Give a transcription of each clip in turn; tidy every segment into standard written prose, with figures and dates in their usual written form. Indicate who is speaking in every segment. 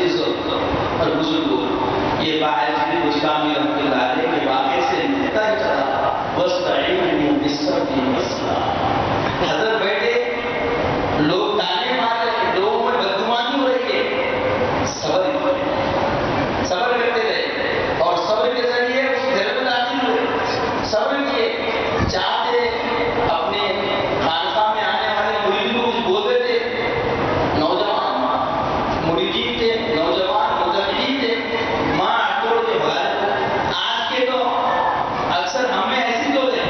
Speaker 1: عزیزوں اور بزرگوں، یہ باعث بھی کچھ کام رحمۃ اللہ علیہ کے واقعے سے نکلتا ہی چلا وَاسْتَعِينُوا بِالصَّبْرِ وَالصَّلَاةِ. حضرت بیٹھے، لوگ تانے مار رہے ہیں، لوگوں میں بدگمانی ہو رہی ہے، صبر کرتے رہے اور صبر کے ذریعے اس گھر میں داخل ہوئے، صبر کیے، چاہتے اپنے خانقاہ میں آنے والے مریدوں کو کچھ بول رہے تھے، نوجوان مریدین تھے، نوجوان متعلقین تھے، ماں توڑ کے بھگا رہے. آج کے تو اکثر ہمیں ایسی تو ہے،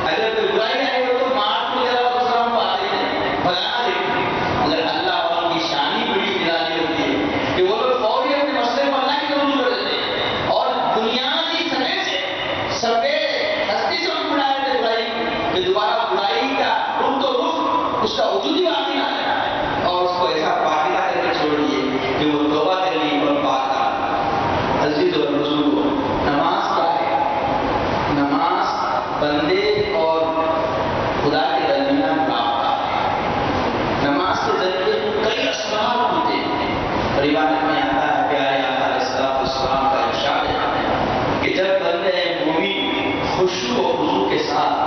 Speaker 1: اگر کوئی برائی آئے گا تو ماں کو ذرا دوسرا ہم پاتے ہیں، بھگانا دیکھتے ہیں. اگر اللہ والوں کی شان ہی بڑی نرالی ہوتی ہے کہ وہ لوگ فوری اپنے مسئلے کو اللہ کی طرف کر دیتے ہیں اور بنیادی سطح سے سویرے ہستی سے ان بڑھائے تھے برائی کہ دوبارہ برائی کا رخ تو رخ اس کا وجود ہی باقی نہ ہے، اور اس کو ایسا پاکیزہ کر کے چھوڑ دیے کہ وہ توبہ کر لی اور پاک آ. عزیز اور بزرگوں، نماز کیا ہے؟ نماز بندے اور خدا کے درمیان رابطہ ہے. نماز کے ذریعے کئی اسباب ہوتے ہیں. روایت میں آتا ہے پیارے آقا علیہ السلام کا ارشاد ہے کہ جب بندے مومن خشوع و خضوع کے ساتھ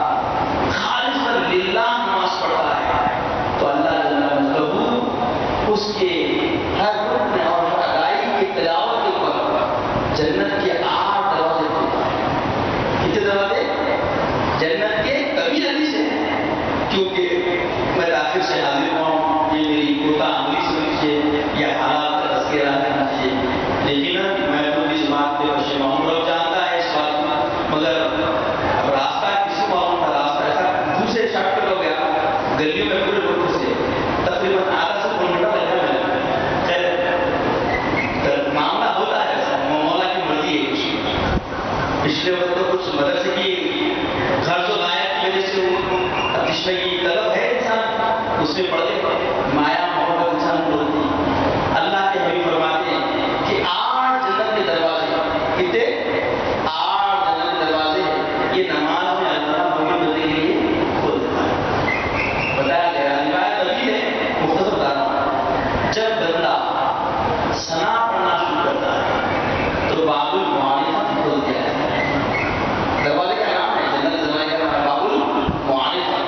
Speaker 1: خالصاً للہ نماز پڑھتا ہے تو اللہ جل جلالہ اس کے ہر رکن اور ہر ادائی کی تلاوت کے اوپر جنت کے 8 دروازے کھولتا ہے. کتنے دروازے؟ جنت کے کبھی حدیث ہے، کیونکہ میں داخل سے حاضر ہوں، یہ میری کوتا عملی سمجھیے یا حالات کا تذکرہ کرنا چاہیے، لیکن میں خود اس بات پہ پشیمان ہوں. جانتا ہے اس بات کو، مگر اب راستہ کسی معلوم تھا، راستہ ایسا دوسرے شاٹ پہ ہو گیا، گلیوں میں پورے لوگوں سے تقریباً آدھا سے پون گھنٹہ لگا ہے. خیر معاملہ ہوتا ہے ایسا، مولا کی مرضی ہے. کچھ پچھلے وقت تو کچھ مدرسے کی غرض و غایت کی وجہ سے تشنگی طلب ہے انسان، اس میں پڑھے مایا محبت انسان کو ہوتی ہے. اللہ کے حبیب فرماتے ہیں کہ 8 جنت کے دروازے، کتنے؟ 8 جنت کے دروازے یہ نماز میں اللہ مومن بندے کے لیے کھول دیتا ہے. بتایا گیا روایت ابھی ہے، مختصر بتا رہا ہوں. جب بندہ ثنا پڑھنا شروع کرتا ہے تو باب المعارفہ کھول دیا جاتا ہے. دروازے کا نام ہے، جنت کے دروازے کا نام ہے باب المعارفہ.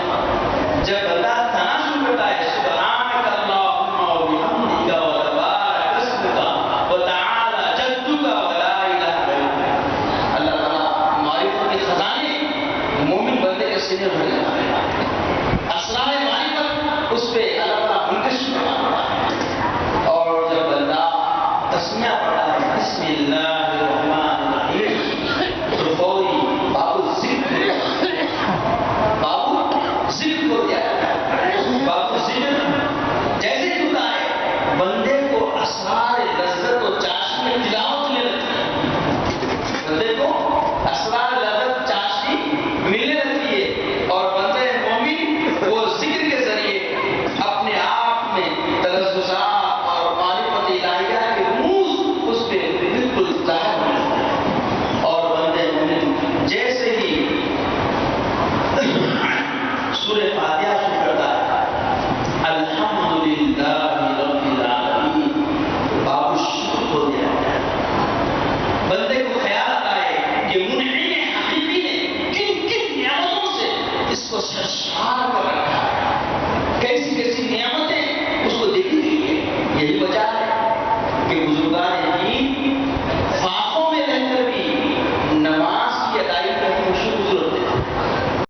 Speaker 1: جب بندہ ثنا شروع کرتا ہے سبحانک اللہم و بحمدک و تبارک اسمک و تعالی جدک و لا الہ غیرک، اللہ تعالیٰ معرفت کے خزانے مومن بندے کے سینے بھر لیتا ہے. اسرار معرفت اس پہ اللہ تعالیٰ منتشر کرتا ہے. اور جب بندہ تسمیہ پڑھتا ہے بسم اللہ